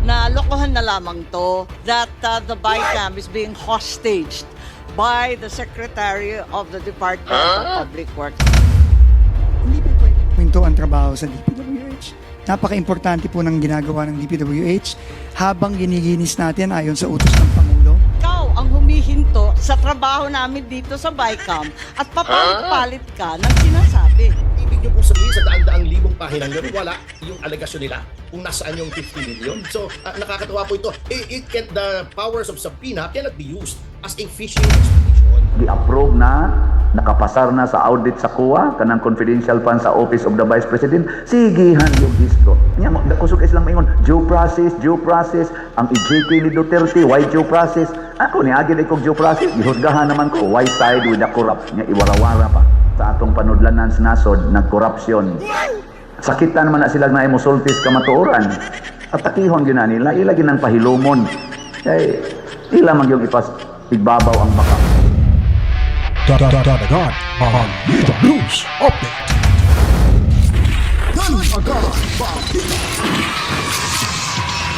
na lokohan na lamang to that the BICAM is being hostaged by the Secretary of the Department of Public Works. Hindi po pwede ito ang trabaho sa DPWH. Napaka-importante po ng ginagawa ng DPWH habang giniginis natin ayon sa utos ng Pangulo. Ikaw ang humihinto sa trabaho namin dito sa BICAM at papalit-palit ka ng sinasabi. Ibig nyo pong sabihin sa daan-daang libong pahinang yun, wala yung alegasyon nila kung nasaan yung 50 million. So, nakakatawa po ito. The powers of subpoena cannot be used as a fishing expedition. Gi-approve na, nakapasar na sa audit sa COA, kanang confidential fund sa Office of the Vice President, sigihan yung distro. Kusog islang maingon, due process, ang EJK ni Duterte, why due process? Ako, niagin ikong due process, gihusgahan naman ko, why side with the corrupt? Nga iwarawara pa. Sa atong panudlanan sa nasod, nagkorupsyon. Sakitan naman na sila na imusultis kamatuoran. At takihon yun na nila, ilagin ng pahilumon. Kaya ila man yung igbabaw ang baka. Dadagan Balita News Update.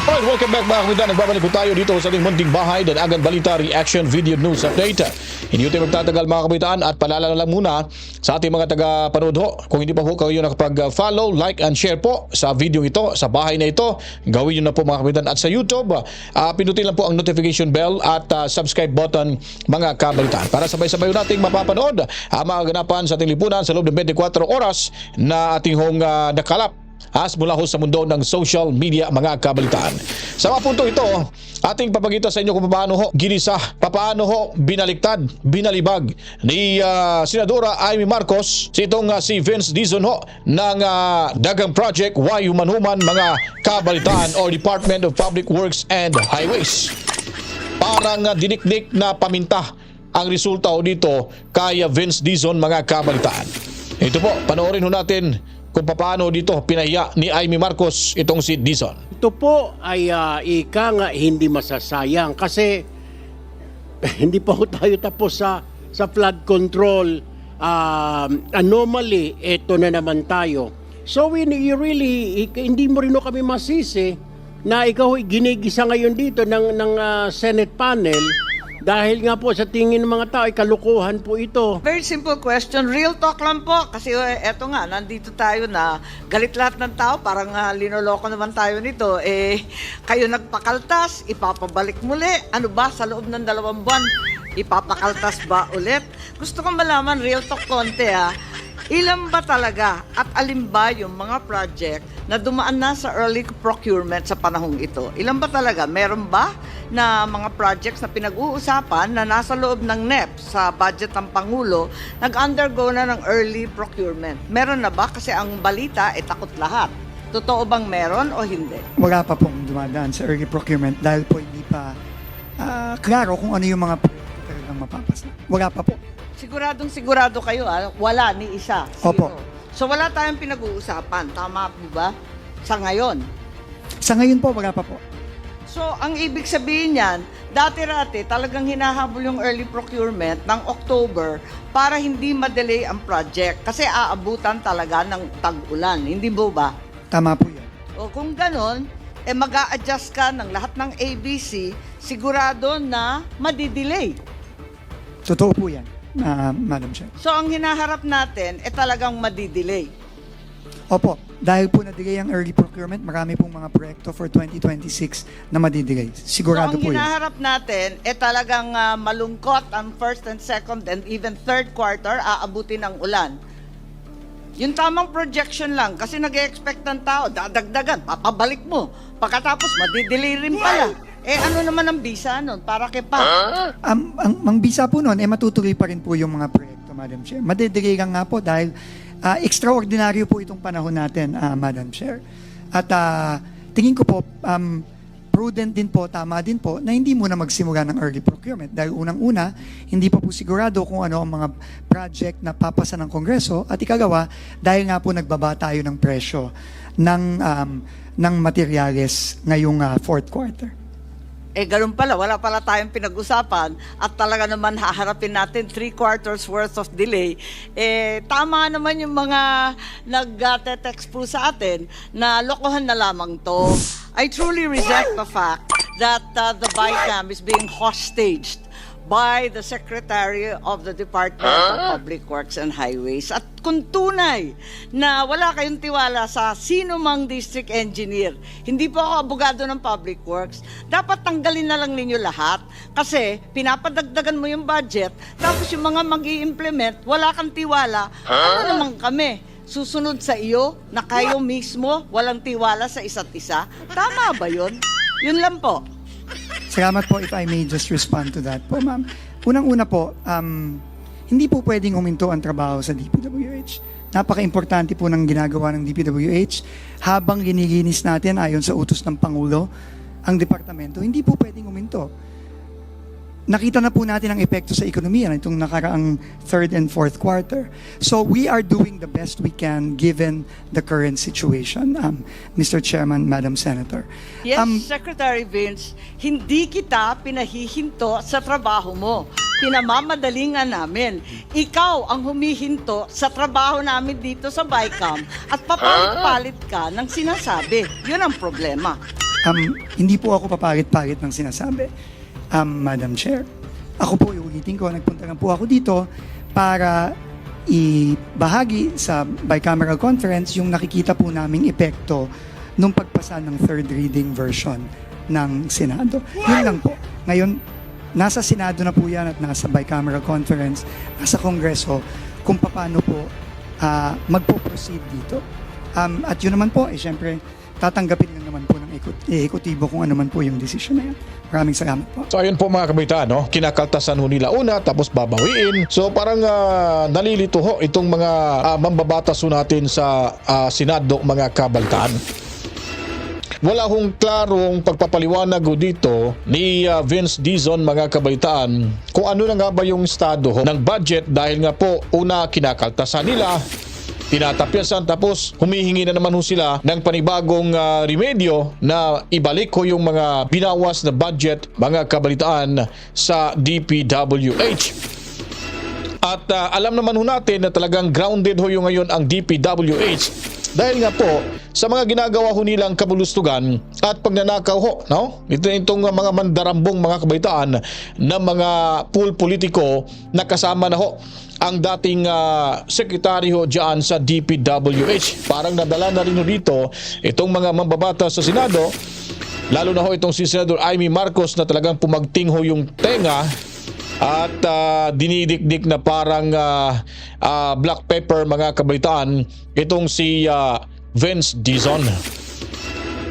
Alright, welcome back mga kamida. Nagbabalik po tayo dito sa ating munting bahay, Dadagan Balita Reaction Video News Update. Hindi tayo magtatagal mga kabitaan at paalala lang muna sa ating mga taga-panood ho. Kung hindi pa po kayo nakapag-follow, like and share po sa video ito, sa bahay na ito, gawin nyo na po mga kabitaan. At sa YouTube, pinutin lang po ang notification bell at subscribe button mga kabalitaan para sabay-sabay nating mapapanood ang mga ganapan sa ating lipunan sa loob ng 24 oras na ating nakalap mula ho sa mundo ng social media mga kabalitaan. Sa mga punto ito, ating papakita sa inyo kung paano ho ginisa, paano ho binaliktad, binalibag ni Senadora Amy Marcos si Vince Dizon ho ng Dagang Project Y Human mga kabalitaan o Department of Public Works and Highways. Parang dinikdik na paminta ang resulta ho dito kay Vince Dizon mga kabalitaan. Ito po, panoorin ho natin kung paano dito pinahiya ni Amy Marcos itong si Dizon. Ito po ay ika nga hindi masasayang kasi hindi pa tayo tapos sa flood control anomaly. Ito na naman tayo. So hindi mo rin kami masisi na ikaw ginigisa ngayon dito ng Senate panel. Dahil nga po sa tingin ng mga tao, ay kalukuhan po ito. Very simple question. Real talk lang po. Kasi eto nga, nandito tayo na galit lahat ng tao. Parang linoloko naman tayo nito. Kayo nagpakaltas, ipapabalik muli. Ano ba, sa loob ng 2 buwan, ipapakaltas ba ulit? Gusto kong malaman, real talk konti ilan ba talaga at alin ba yung mga project na dumaan na sa early procurement sa panahong ito? Ilan ba talaga? Meron ba na mga projects na pinag-uusapan na nasa loob ng NEP sa budget ng Pangulo nag-undergo na ng early procurement? Meron na ba? Kasi ang balita takot lahat. Totoo bang meron o hindi? Wala pa pong dumadaan sa early procurement dahil po hindi pa klaro kung ano yung mga proyekto talagang mapapasa. Wala pa po. Sigurado kayo, wala ni isa. Zero. Opo. So wala tayong pinag-uusapan. Tama po ba? Sa ngayon. Sa ngayon po, wala pa po. So, ang ibig sabihin niyan, dati-rati talagang hinahabol yung early procurement ng October para hindi ma-delay ang project. Kasi aabutan talaga ng tag-ulan. Hindi mo ba? Tama po yan. O kung ganon, mag-a-adjust ka ng lahat ng ABC, sigurado na madidelay. Totoo po yan, Madam Chair. So, ang hinaharap natin, talagang madidelay. Opo, dahil po na-delay ang early procurement, marami pong mga proyekto for 2026 na madidelay. Sigurado so, po yan. ang hinaharap natin, talagang malungkot ang first and second and even third quarter, aabutin ang ulan. Yung tamang projection lang, kasi nag-expect ng tao, dadagdagan, papabalik mo. Pagkatapos, madidelay rin pala. Ano naman ang bisa nun? Para kay pa? Ang bisa po nun, matutuloy pa rin po yung mga proyekto, Madam Chair. Madidelay lang nga po dahil extraordinaryo po itong panahon natin, Madam Chair. At tingin ko po, prudent din po, tama din po, na hindi muna magsimula ng early procurement. Dahil unang-una, hindi pa po sigurado kung ano ang mga project na papasa ng Kongreso. At ikalawa, dahil nga po nagbaba tayo ng presyo ng materyales ngayong fourth quarter. Ganun pala, wala pala tayong pinag-usapan at talaga naman haharapin natin 3/4 worth of delay. Tama naman yung mga nag-text po sa atin na lokohan na lamang to. I truly reject the fact that the BICAM is being hostaged by the Secretary of the Department of Public Works and Highways. At kung tunay na wala kayong tiwala sa sino mang district engineer, hindi po ako abogado ng Public Works, dapat tanggalin na lang ninyo lahat kasi pinapadagdagan mo yung budget tapos yung mga mag-i-implement, wala kang tiwala. Ano naman kami? Susunod sa iyo na kayo mismo walang tiwala sa isa't isa? Tama ba yun? Yun lang po. Salamat po, if I may just respond to that po, ma'am. Unang-una po, hindi po pwedeng huminto ang trabaho sa DPWH. Napaka-importante po ng ginagawa ng DPWH. Habang ginilinis natin ayon sa utos ng Pangulo ang departamento, hindi po pwedeng huminto. Nakita na po natin ang epekto sa ekonomiya nitong nakaraang third and fourth quarter. So we are doing the best we can given the current situation, Mr. Chairman, Madam Senator. Yes, Secretary Vince, hindi kita pinahihinto sa trabaho mo. Pinamamadali nga namin. Ikaw ang humihinto sa trabaho namin dito sa BICAM at papalit-palit ka ng sinasabi. Yun ang problema. Hindi po ako papalit-palit ng sinasabi. Madam Chair, ako po, iulitin ko, nagpunta lang po ako dito para ibahagi sa bicameral conference yung nakikita po naming epekto nung pagpasa ng third reading version ng Senado. Yun lang po. Ngayon, nasa Senado na po yan at nasa bicameral conference, nasa Kongreso, kung paano po magpo-proceed dito. At yun naman po, syempre, tatanggapin lang naman po ng ehekutibo kung ano man po yung desisyon na yan. Maraming salamat po. So ayun po mga kabataan, no? Kinakaltasan ho nila una tapos babawiin. So parang nalilito ho itong mga mambabatas ho natin sa Senado, mga kabataan. Wala hong klarong pagpapaliwanag ho dito ni Vince Dizon, mga kabaitaan, kung ano na nga ba yung estado ho ng budget dahil nga po una kinakaltasan nila, tinatapyasan, tapos humihingi na naman ho sila ng panibagong remedyo na ibalik ho yung mga binawas na budget, mga kabalitaan, sa DPWH. At alam naman ho natin na talagang grounded ho yung ngayon ang DPWH dahil nga po sa mga ginagawa ho nilang kabulustugan at pagnanakaw ho, no? Itong mga mandarambong, mga kabaitaan, na mga pool politiko na kasama na ho ang dating sekretary ho dyan sa DPWH. Parang nadala na rin ho dito itong mga mambabatas sa Senado, lalo na ho itong si Senator Amy Marcos na talagang pumagting ho yung tenga at dinidikdik na parang black pepper, mga kabaitaan, itong si Vince Dizon.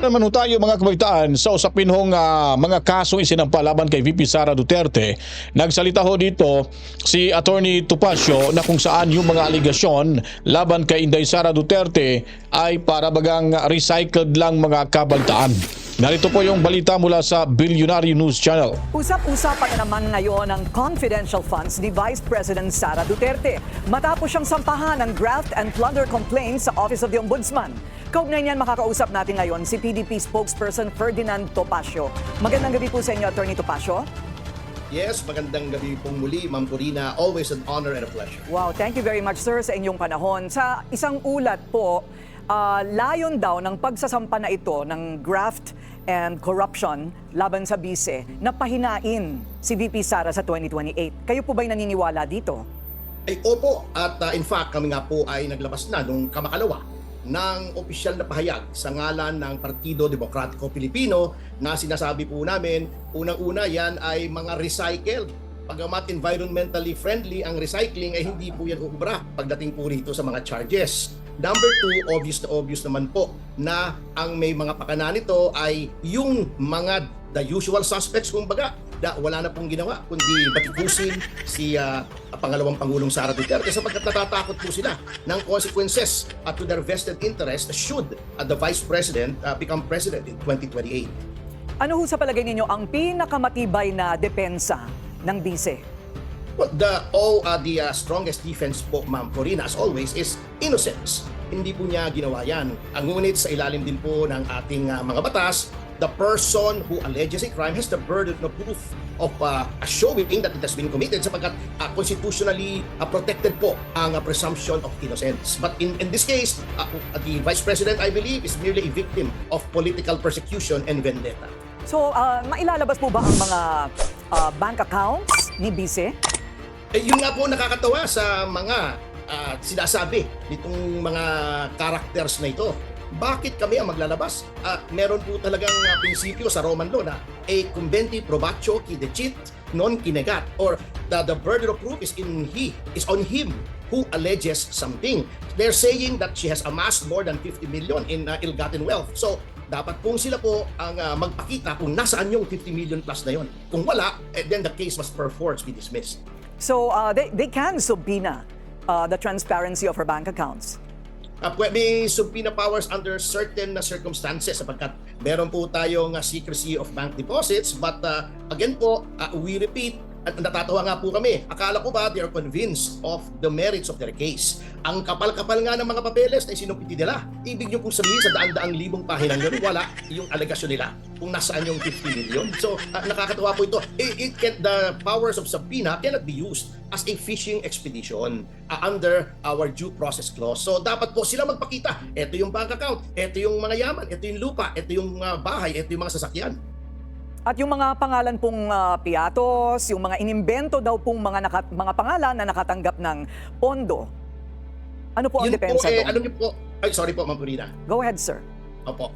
Naman ho tayo, mga kabaitaan, sa usapin hong mga kasong isinampa laban kay VP Sara Duterte. Nagsalita ho dito si Attorney Topacio na kung saan yung mga aligasyon laban kay Inday Sara Duterte ay para bagang recycled lang, mga kabaitaan. Narito po yung balita mula sa Billionaire News Channel. Usap-usapan na naman ngayon ang confidential funds ni Vice President Sara Duterte matapos siyang sampahan ng graft and plunder complaints sa Office of the Ombudsman. Kaugnay niyan, makakausap natin ngayon si PDP spokesperson Ferdinand Topacio. Magandang gabi po sa inyo, Attorney Topacio. Yes, magandang gabi pong muli, Ma'am Corina. Always an honor and a pleasure. Wow, thank you very much, sir, sa inyong panahon. Sa isang ulat po, layon daw ng pagsasampa na ito ng graft and corruption laban sa bise na pahinain si VP Sara sa 2028. Kayo po ba'y naniniwala dito? Ay opo, at in fact kami nga po ay naglabas na nung kamakalawa ng opisyal na pahayag sa ngalan ng Partido Demokratiko Pilipino na sinasabi po namin, unang-una yan ay mga recycled. Pagamat environmentally friendly ang recycling, ay hindi po yan ubra pagdating po rito sa mga charges. Number two, obvious naman po na ang may mga pakana nito ay yung mga the usual suspects, kumbaga, na wala na pong ginawa kundi batikusin si pangalawang Pangulong Sara Duterte sapagkat natatakot po sila ng consequences to their vested interest should the Vice President become President in 2028. Ano ho sa palagay ninyo ang pinakamatibay na depensa ng bise? Well, the strongest defense po, Ma'am Corina, as always, is innocence. Hindi po niya ginawa yan. Ang ngunit sa ilalim din po ng ating mga batas, the person who alleges a crime has the burden of proof of showing that it has been committed sapagkat constitutionally protected po ang presumption of innocence. But in this case, the Vice President, I believe, is merely a victim of political persecution and vendetta. So, mailalabas po ba ang mga bank accounts ni Vice? Yun nga po nakakatawa sa mga sinasabi nitong mga characters na ito. Bakit kami ang maglalabas? Meron po talagang prinsipyo sa Roman law na a conventi probatio qui decit non kinegat, or the burden of proof is on him who alleges something. They're saying that she has amassed more than 50 million in ill-gotten wealth. So dapat pong sila po ang magpakita kung nasaan yung 50 million plus na yon. Kung wala, then the case must perforce be dismissed. So, they can subpoena the transparency of her bank accounts. May subpoena powers under certain circumstances sapagkat meron po tayong secrecy of bank deposits, but again po, we repeat, at natatawa nga po kami. Akala ko ba they are convinced of the merits of their case? Ang kapal-kapal nga ng mga papeles na isinumpiti nila. Ibig nyo pong sabihin sa daan-daang libong pahinang yun, wala yung alegasyon nila kung nasaan yung 50 million. So, nakakatawa po ito. The powers of subpoena cannot be used as a fishing expedition under our due process clause. So, dapat po sila magpakita. Ito yung bank account, ito yung mga yaman, ito yung lupa, ito yung bahay, ito yung mga sasakyan. At yung mga pangalan pong piatos, yung mga inimbento daw pong mga pangalan na nakatanggap ng pondo. Ano po ang Yun depensa po, doon? alam niyo po, sorry po, Ma'am Purina. Go ahead, sir. Opo.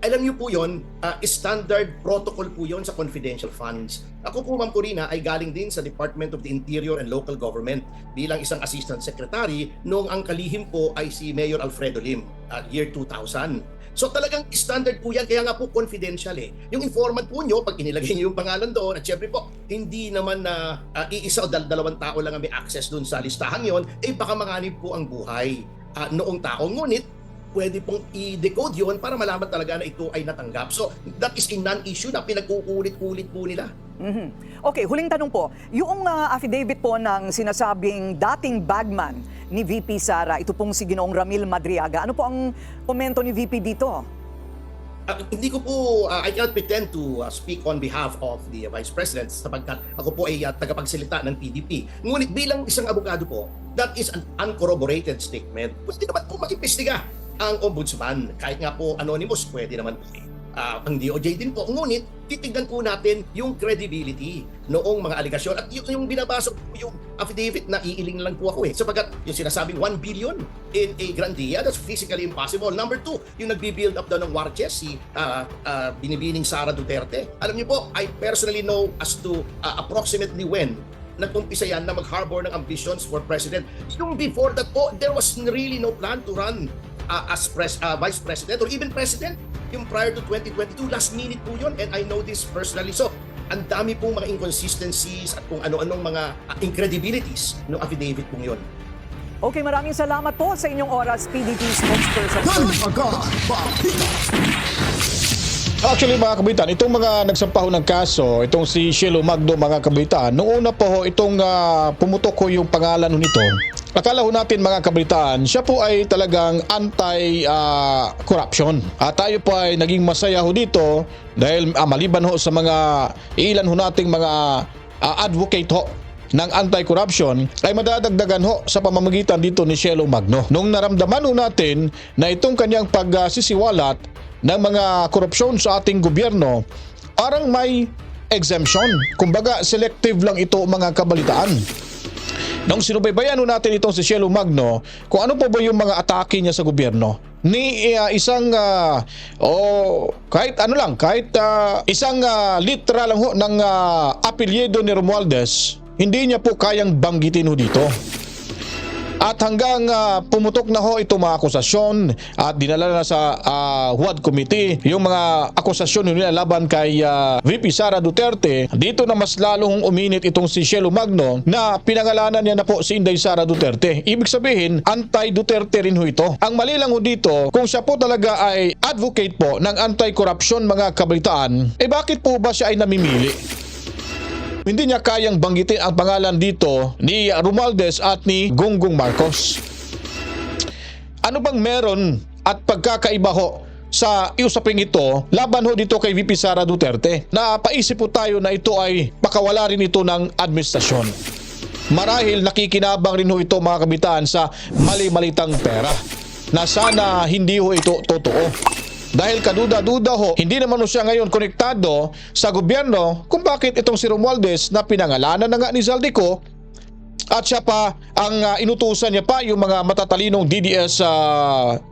Alam niyo po yun, standard protocol po yun sa confidential funds. Ako po, Ma'am Corina, ay galing din sa Department of the Interior and Local Government bilang isang Assistant Secretary noong ang kalihim po ay si Mayor Alfredo Lim, year 2000. So talagang standard po yan, kaya nga po confidential eh. Yung informant po nyo, pag inilagay nyo yung pangalan doon, at syempre po, hindi naman na iisa o dalawang tao lang ang may access doon sa listahan yon, baka manganib po ang buhay noong tao. Ngunit, pwede pong i-decode yun para malaman talaga na ito ay natanggap. So, that is a non-issue na pinag-uulit-ulit po nila. Mm-hmm. Okay, huling tanong po. Yung affidavit po ng sinasabing dating bagman ni VP Sara, ito pong si Ginoong Ramil Madriaga. Ano po ang komento ni VP dito? Hindi ko po, I cannot pretend to speak on behalf of the Vice President sapagkat ako po ay tagapagsalita ng PDP. Ngunit bilang isang abogado po, that is an uncorroborated statement. Pwede naman po mag-imbestiga ang ombudsman. Kahit nga po anonymous, pwede naman po ang DOJ din po. Ngunit, titignan po natin yung credibility noong mga aligasyon. At yung binabasa po yung affidavit na iiling lang po ako sapagkat yung sinasabing 1 billion in a grandia, that's physically impossible. Number 2, yung nagbi-build up daw ng war chest, si binibining Sara Duterte. Alam niyo po, I personally know as to approximately when nag-umpisa yan na mag-harbor ng ambitions for president. Yung before that po, there was really no plan to run as Vice President or even President. Yung prior to 2022, last minute po yun, and I know this personally. So, ang dami pong mga inconsistencies at kung ano-anong mga incredibilities ng affidavit pong yun. Okay, maraming salamat po sa inyong oras, PDP spokesperson. Actually mga kabitan, itong mga nagsampaho ng kaso, itong si Shelo Magno mga kabitan, noong una po ho, itong pumutok ko yung pangalan nito. Akala ho natin mga kabitan, siya po ay talagang anti-corruption. At tayo po ay naging masaya ho dito dahil maliban ho sa mga ilan ho nating mga advocate ho ng anti-corruption ay madadagdagan ho sa pamamagitan dito ni Shelo Magno. Nung naramdaman ho natin na itong kanyang pagsisiwalat ng mga korupsyon sa ating gobyerno, parang may exemption. Kumbaga, selective lang ito mga kabalitaan. Nung sinubaybayan natin itong si Shelo Magno, kung ano po ba yung mga atake niya sa gobyerno, ni isang kahit ano lang, kahit isang literal lang ho ng apelyido ni Romualdez, hindi niya po kayang banggitin ho dito. At hanggang pumutok na ho itong mga akusasyon at dinala na sa HUAD Committee yung mga akusasyon nila laban kay VP Sara Duterte, dito na mas lalong uminit itong si Shelo Magno na pinangalanan niya na po si Inday Sara Duterte. Ibig sabihin, anti-Duterte rin ho ito. Ang mali lang ho dito, kung siya po talaga ay advocate po ng anti-corruption mga kabalitaan, bakit po ba siya ay namimili? Hindi niya kayang banggitin ang pangalan dito ni Romualdez at ni Gonggong Marcos. Ano bang meron at pagkakaiba ho sa iusaping ito laban ho dito kay VP Sara Duterte. Napaisip po tayo na ito ay makawala rin ito ng administrasyon. Marahil nakikinabang rin ho ito mga kabitaan sa mali-malitang pera na sana hindi ho ito totoo. Dahil kaduda-duda ho, hindi naman ho siya ngayon konektado sa gobyerno kung bakit itong si Romualdez na pinangalanan na nga ni Zaldico at siya pa ang inutusan niya pa yung mga matatalinong DDS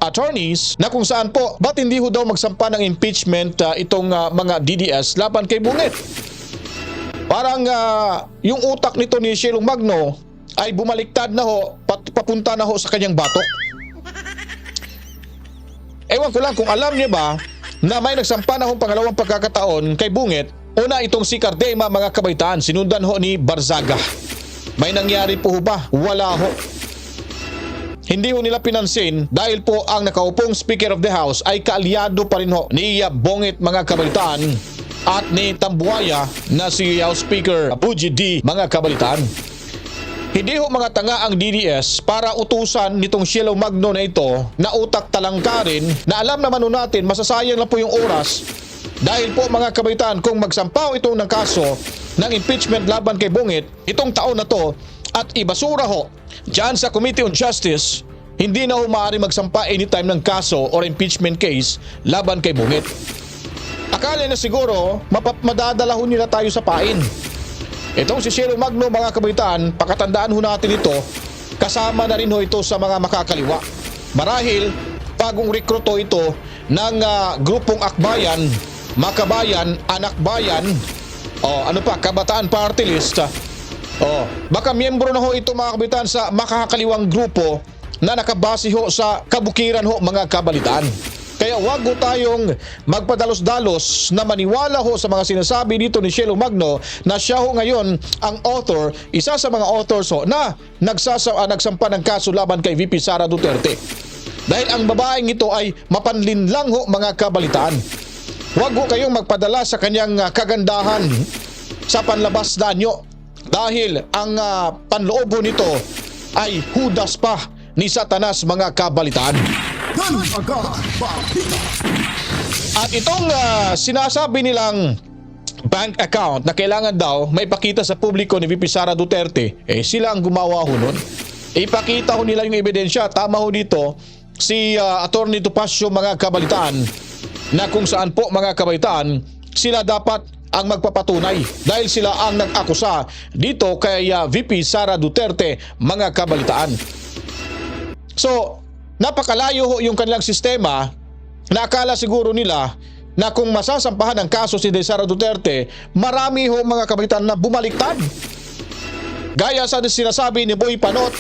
attorneys na kung saan po, ba't hindi ho daw magsampa ng impeachment itong mga DDS laban kay Bungit? Parang yung utak nito ni Shelo Magno ay bumaliktad na ho, papunta na ho sa kanyang batok. Ewan ko lang kung alam niya ba na may nagsampa na hong pangalawang pagkakataon kay Bungit. Una itong si Cardema mga kabaitaan, sinundan ho ni Barzaga. May nangyari po ba? Wala ho. Hindi ho nila pinansin dahil po ang nakaupong Speaker of the House ay kaalyado pa rin ho ni Bungit mga kabaitaan at ni Tambuaya na si House Speaker Puji D mga kabaitaan. Hindi ho mga tanga ang DDS para utusan nitong Shelo Magno na ito na utak talangkarin na alam naman ho natin masasayang lang po yung oras dahil po mga kabaitaan kung magsampaw ito ng kaso ng impeachment laban kay Bungit itong taon na to at ibasura ho dyan sa Committee on Justice, hindi na ho maaari magsampa anytime ng kaso or impeachment case laban kay Bungit. Akala na siguro madadala ho nila tayo sa pain. Itong si Shelo Magno mga kabaitaan, pakatandaan ho natin ito, kasama na rin ho ito sa mga makakaliwa. Marahil bagong rekruto ito ng grupong Akbayan, Makabayan, Anak Bayan, Kabataan Party List. Baka miyembro na ho ito mga kabaitaan sa makakaliwang grupo na nakabase ho sa kabukiran ho mga kabalitaan. Kaya wag ho tayong magpadalos-dalos na maniwala ho sa mga sinasabi dito ni Shelo Magno na siya ho ngayon ang author, isa sa mga authors ho na nagsampa ng kaso laban kay VP Sara Duterte. Dahil ang babaeng ito ay mapanlinlang ho mga kabalitaan. Wag ho kayong magpadala sa kanyang kagandahan sa panlabas na anyo dahil ang panloob ho nito ay hudas pa ni Satanas mga kabalitaan. At itong sinasabi nilang bank account na kailangan daw may pakita sa publiko ni VP Sara Duterte, sila ang gumawa ho nun. Ipakita ho nila yung ebidensya. Tama ho dito si Attorney Topacio mga kabalitaan na kung saan po mga kabalitaan sila dapat ang magpapatunay dahil sila ang nag-akusa dito kay VP Sara Duterte mga kabalitaan. So napakalayo ho yung kanilang sistema na akala siguro nila na kung masasampahan ng kaso si Sara Duterte, marami ho mga kabaitan na bumaliktad. Gaya sa sinasabi ni Boy Panot,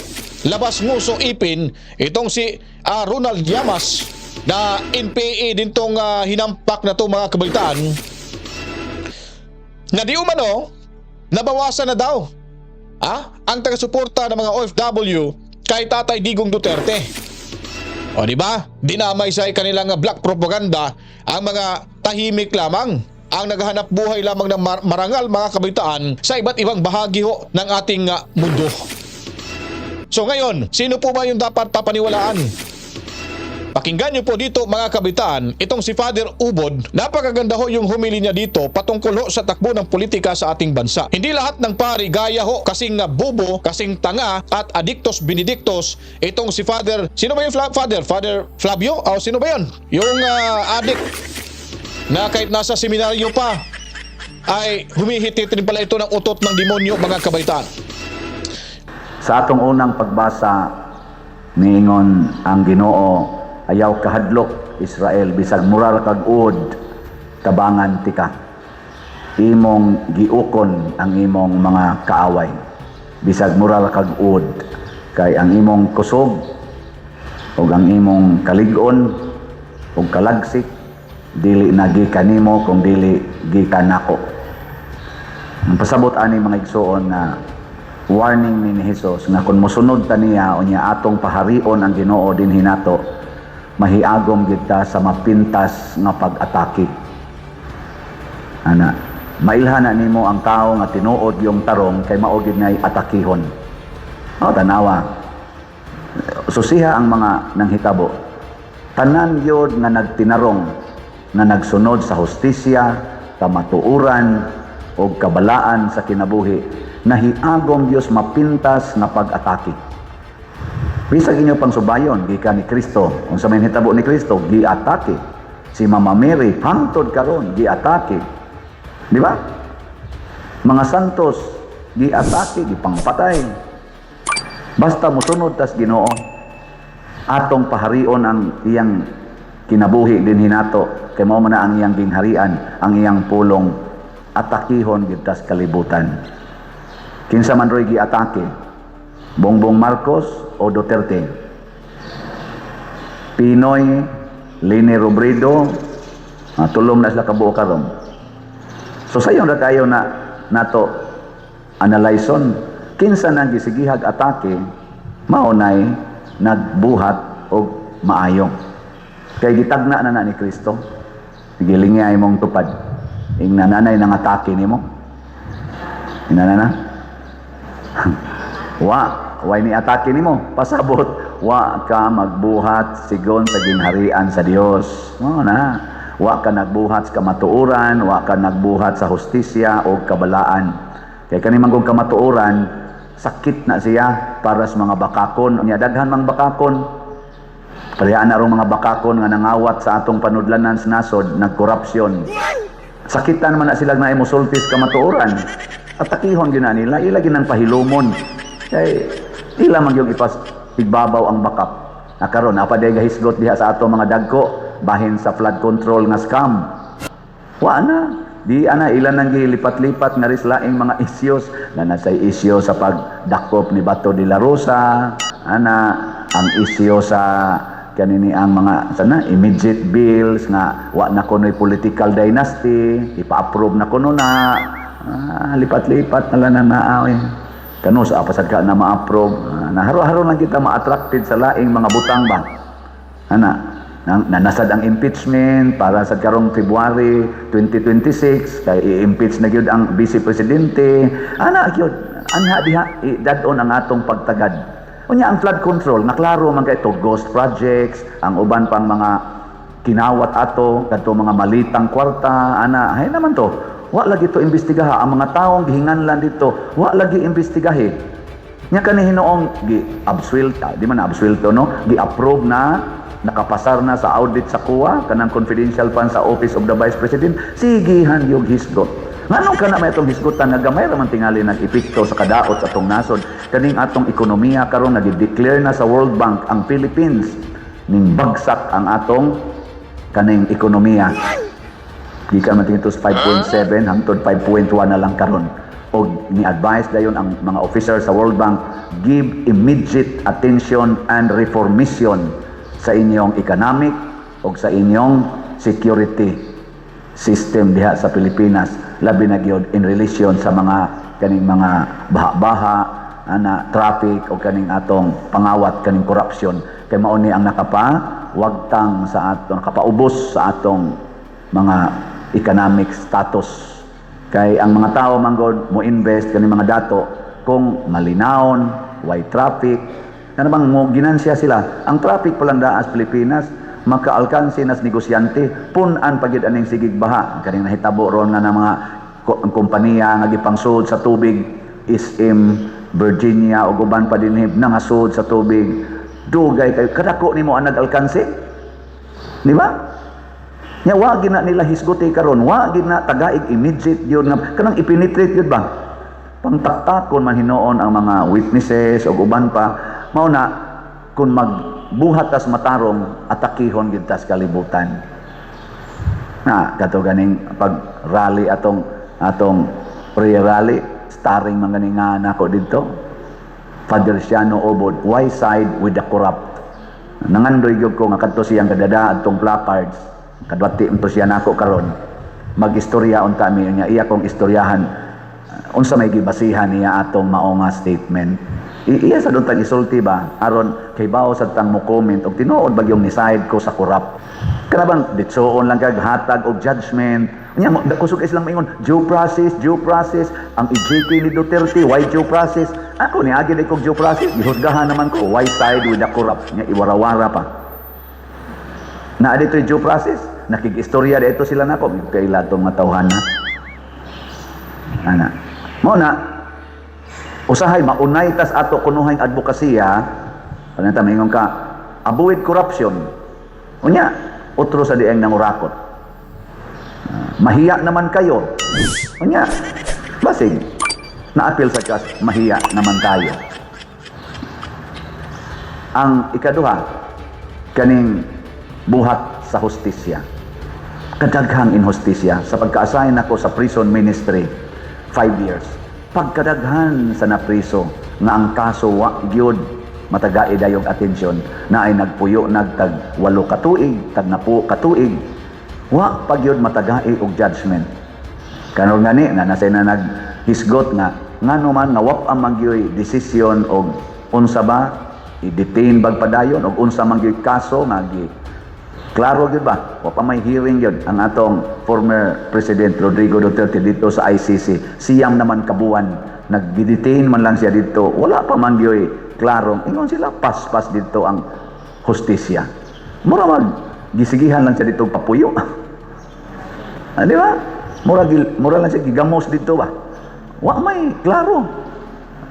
labas nguso ipin, itong si Ronald Llamas na NPA din tong hinampak na to mga kabaitan, na di umano, nabawasan na daw ang taga-suporta ng mga OFW kay Tatay Digong Duterte. O di ba? Dinamay sa kanilang black propaganda ang mga tahimik lamang, ang naghahanap buhay lamang ng marangal mga kabaitaan sa iba't ibang bahagi ho ng ating mundo. So ngayon, sino po ba yung dapat papaniwalaan? Pakinggan niyo po dito mga kabitaan, itong si Father Ubod, napakaganda ho yung humili niya dito patungkol ho sa takbo ng politika sa ating bansa. Hindi lahat ng pari gaya ho kasing bobo, kasing tanga at adictos benedictos. Itong si Father, sino ba yung Father? Father Flavio? O sino ba yun? Yung addict na kahit nasa seminaryo pa ay humihitit rin pala ito ng utot ng demonyo mga kabaitaan. Sa atong unang pagbasa, niingon ang Ginoo, ayaw kahadlok Israel bisag mural kag ud tabangan tika. Imong giukon ang imong mga kaaway bisag mural kag ud kay ang imong kusog ug ang imong kalig-on ug kalagsik dili na gikan nimo kung dili gikan nako. Ang pasabot ani mga igsoon na warning ni Jesus nga kung mosunod ta niya unya atong paharion ang Ginoo din hinato, mahiagom gid ta sa mapintas nga pag-atake. Ana, mailhan na nimo ang tao nga tinuod yung tarong kay mao gid ngay atakihon. Tanawa. Susiha ang mga nanghitabo. tanan yod nga nagtinarong nga nagsunod sa hustisya, kamatuuran o kabalaan sa kinabuhi, nahiagom Dios mapintas nga pag-atake. Bisag inyo pang subayon, gikan ni Kristo, kung sa may hitabo ni Kristo, gi-atake. Si Mama Mary, hangtod karon, gi-atake. Di ba? Mga santos, gi-atake, gipangpatay. Basta musunod tas Ginoo, atong paharion ang iyang kinabuhi din hinato, kay mao man na ang iyang gingharian, ang iyang pulong, atakihon gid tas kalibutan. Kinsa man roy gi-atake, Bongbong Marcos o Duterte, Pinoy, Leni Robredo, tulong na sila kabuo karon. So sayon ra kayo na nato analyson kinsa nang gisigihag atake maunay nagbuhat og maayo. Kay gitagna na ni Kristo. Sige lingay mong tupad. Ing nananay nang atake nimo. Inana Wa ni atake nimo, pasabot, wa ka magbuhat sigon sa gingharian sa Dios. Mao na. Wa ka nagbuhat sa kamatuoran, wa ka nagbuhat sa hustisya o kabalaan. Kay kani manggong kamatuoran, sakit na siya para sa mga bakakon. Unya daghan mang bakakon. Pareha na rong mga bakakon nga nangawat sa atong panudlanan sa nasod, nagkorupsyon. Sakitan man na sila na imusultis kamatuoran. Atakihon gina nila, ila ginang pahilumon. Kay ila man yung igbabaw ang bakap. Nakaroon, napaday gahisgot diha sa ato mga dagko, bahin sa flood control nga scam. Wa na. Di ana ilan nang gilipat-lipat nga rislaing mga issues na nasay issue sa pagdakop ni Bato de la Rosa, ana ang issue sa kanini ang mga sana immediate bills nga wa na kunoy political dynasty, ipa-approve na kuno na lipat-lipat na lang naawin. Kano sa apasad ka na ma-approve, naharo-haro lang kita ma-attracted sa laing mga butang ba. Ana nanasad ang impeachment para sa karong February 2026 kay i-impeach na gyud ang vice presidente. Ana gyud anha diha dadon ang atong pagtagad. Unya ang flood control nga klaro man kay to ghost projects, ang uban pang mga kinawat ato kadto mga malitang kwarta, ana hay naman to. Wa lagi to imbestigaha ang mga taong gihinganlan dito, wa lagi imbestigahe. Nya kani hinoong gi-absuelta, di man absuelto no, gi-approve na nakapasar na sa audit sa COA kanang confidential fund sa Office of the Vice President, sigihan yung hisgot. Nganong ka na may itong hisgotan na gamay raman tingali nag-epekto sa kadaot sa atong nasod, kaning atong ekonomiya karon nag-declare na sa World Bank ang Philippines ning bagsak ang atong kaning ekonomiya. Gikan man tingito sa 5.7 hangtod 5.1 na lang karon. Og ni-advise dayon ang mga officer sa World Bank, give immediate attention and reformation sa inyong economic o sa inyong security system diha sa Pilipinas, labi na gyud in relation sa mga kaning mga baha-baha ana traffic o kaning atong pangawat kaning corruption, kay mao ni ang nakapawagtang sa aton, nakapaubos sa atong mga economic status. Kay ang mga tao manggod mo invest kaning mga dato kung malinawon, why traffic. Ano bang mo ginansya sila? Ang traffic palanda sa Pilipinas, makaalkansi nas negosyante, punan pagyud aning sigig baha. Kaning nahitabo ron nga ng mga kompanya nga gipangsud sa tubig, SM, Virginia o guban pa dinhib nangasud sa tubig. Dugay kay kadako nimo ang nag-alkansi. Di ba? Nya wa gid na nila hisguti karon, wa gid na tagaig immediate yun nga kanang ipenetrate yun ba? Pangtaktakon man hinoon ang mga witnesses o guban pa. Mao na kung magbuhat tas matarong, atakihon gid tas kalibutan. Na kato ganing pag rally atong prayer rally, starring mga nga nako didto. Father Siano Obod, why side with the corrupt? Nangandoy gyud ko nga kadto siyang kadada atong placards. Kadwati unto siya nako karon. Mag-istorya unta mi niya iya kong istoryahan. Unsa may gibasihan niya atong mao nga statement. Iya sa doon tang isulti ba aron kay bao sa tang mo comment og tinuod bagyong ni side ko sa corrupt. Kanabang ditsoon lang kag hatag og judgment. Unya kusog is lang maingon due process ang EJK ni Duterte why due process? Ako ni agi kog due process gihusgahan naman ko why side with the corrupt nya iwarawara pa. Na dito yung due process. Nakikistorya dito sila na ko. Kaila itong matawhan na. Ana. Mo na, usahay, maunay tas ato kunuhang advokasya, ano ta, mingon ka, avoid corruption. Unya, utro sa dieng nangurakot. Mahiya naman kayo. Unya, basig, na-appeal sa kas, mahiya naman tayo. Ang ikaduha, kaning buhat sa hustisya. Kadaghang inhustisya sa pagka-assign ako sa prison ministry 5 years. Pagkadaghan sa napriso nga ang kaso wa gyud matagai dayong atensyon na ay nagpuyo nagtag 8 katuig, tag 10 katuig. Wa pagyud matagai og judgment. Karon ngani na nasay na naghisgot nga ngano man nga wa ang magyoy desisyon og unsa ba i-detain bag padayon og unsa man gyud kaso nga klaro gyud ba? Wa pa may hearing gyud ang atong former President Rodrigo Duterte dito sa ICC. Siyam naman kabuan nag-detain man lang siya dito. Wala pa man gyud klarong ingon sila pas-pas dito ang hustisya. Mura mag gisigihan lang siya dito papuyo. Di ba? Mura lang siya gigamos dito ba? Wa may klaro.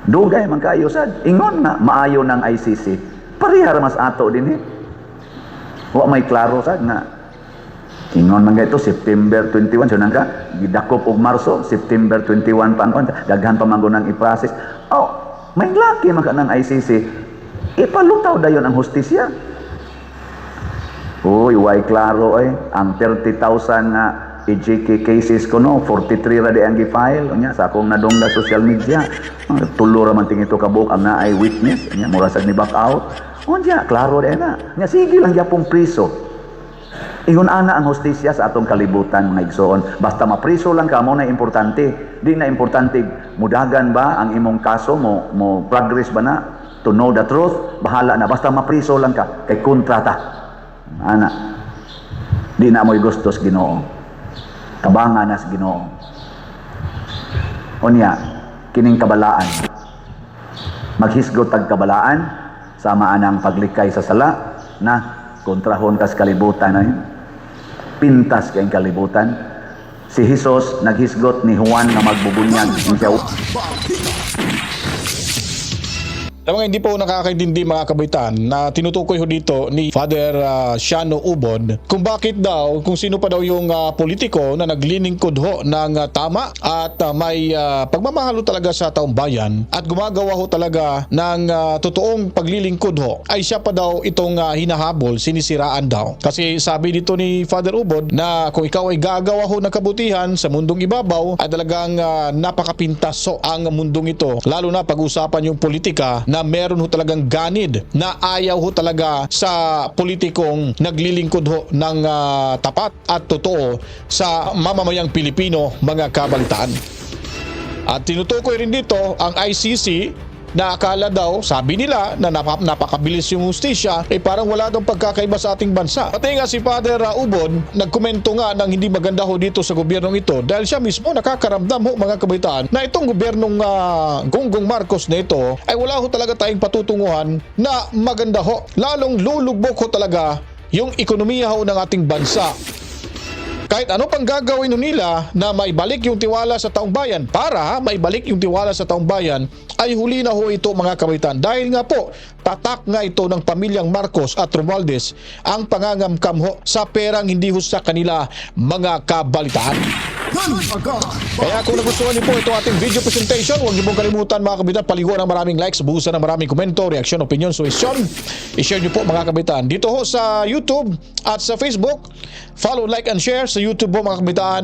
Dugay man kayo sad. Ingon na maayo ng ICC. Parihar mas ato din Wa may klaro sad nga. Ingon man ito September 21 so nangka gidakop og Marso, September 21 pa ang daghan pa man gunang i-process. Oh, may laki man ng ICC. Ipalutaw dayon ang hustisya. Uy, way klaro ang 30,000 nga EJK cases ko no, 43 ra di ang gi-file nya sa akong nadongga social media. Tulo ra man ting ito kabuk ang naay witness nya mura sad ni back out. Unya klaro di na. Nya sige lang gyapong priso. Ingon ana ang hustisya sa atong kalibutan mga igsoon. Basta mapriso lang ka mo na importante. Di na importante mudagan ba ang imong kaso mo progress ba na to know the truth. Bahala na basta mapriso lang ka kay kontrata. Ana. Di na mo'y gustos Ginoo. Tabangan nas Ginoo. Unya kining kabalaan. Maghisgot tag kabalaan sama anang paglikay sa sala na kontrahon kas kalibutan na pintas kay kalibutan. Si Jesus naghisgot ni Juan na magbubunyag siya. Sa mga hindi po nakakaintindi mga kabataan na tinutukoy ho dito ni Father Shano Ubod kung bakit daw, kung sino pa daw yung politiko na naglilingkod ho ng tama at may pagmamahalo talaga sa taong bayan at gumagawa ho talaga ng totoong paglilingkod ho ay siya pa daw itong hinahabol, sinisiraan daw. Kasi sabi dito ni Father Ubod na kung ikaw ay gagawa ho ng kabutihan sa mundong ibabaw ay talagang napakapintas ho ang mundong ito. Lalo na pag-usapan yung politika na meron ho talagang ganid na ayaw ho talaga sa politikong naglilingkod ho ng tapat at totoo sa mamamayang Pilipino mga kabalitaan. At tinutukoy rin dito ang ICC na akala daw, sabi nila, na napakabilis yung hustisya, parang wala daw pagkakaiba sa ating bansa. Pati nga si Father Ubod, nagkomento nga ng hindi maganda ho dito sa gobyernong ito dahil siya mismo nakakaramdam ho mga kabaitaan na itong gobyernong Gonggong Marcos na ito ay wala ho talaga tayong patutunguhan na maganda ho. Lalong lulugbok ho talaga yung ekonomiya ho ng ating bansa. Kahit ano pang gagawin nila na maibalik yung tiwala sa taong bayan, para maibalik yung tiwala sa taong bayan, ay huli na ho ito mga kabaitan. Dahil nga po, tatak nga ito ng pamilyang Marcos at Romualdez ang pangangamkam ho sa perang hindi ho sa kanila mga kabalitaan. Kaya kung nagustuhan niyo po ito ating video presentation, huwag niyo pong kalimutan mga kabaitan, paliguan ng maraming likes, buhusan ng maraming komento, reaksyon, opinion, suwesyon. I-share niyo po mga kabaitan. Dito ho sa YouTube at sa Facebook, follow, like, and share sa YouTube po mga kabaitan.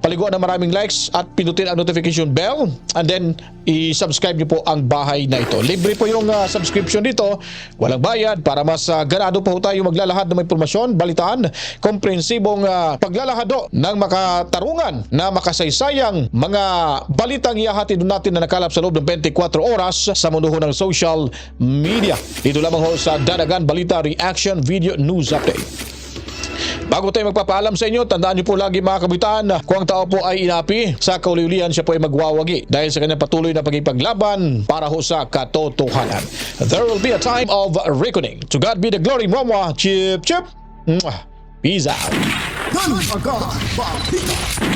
Paliguan ng maraming likes at pindutin ang notification bell and then i-subscribe niyo po ang bahay na ito. Libre po yung subscription dito, walang bayad para mas ganado po tayo maglalahad ng impormasyon, balitaan, komprehensibong paglalahad ng makatarungan na makasaysayang mga balitang ihahatid natin na nakalap sa loob ng 24 oras sa mundo ng social media. Dito lamang ho sa Danagan Balita Reaction Video News Update. Bago tayo magpapaalam sa inyo, tandaan niyo po lagi mga kabitaan, kung ang tao po ay inapi, sa kauli-ulian siya po ay magwawagi dahil sa kanyang patuloy na pagipaglaban para ho sa katotohanan. There will be a time of reckoning. To God be the glory, Mama. Chip, chip. Peace out. Dalaga Balita.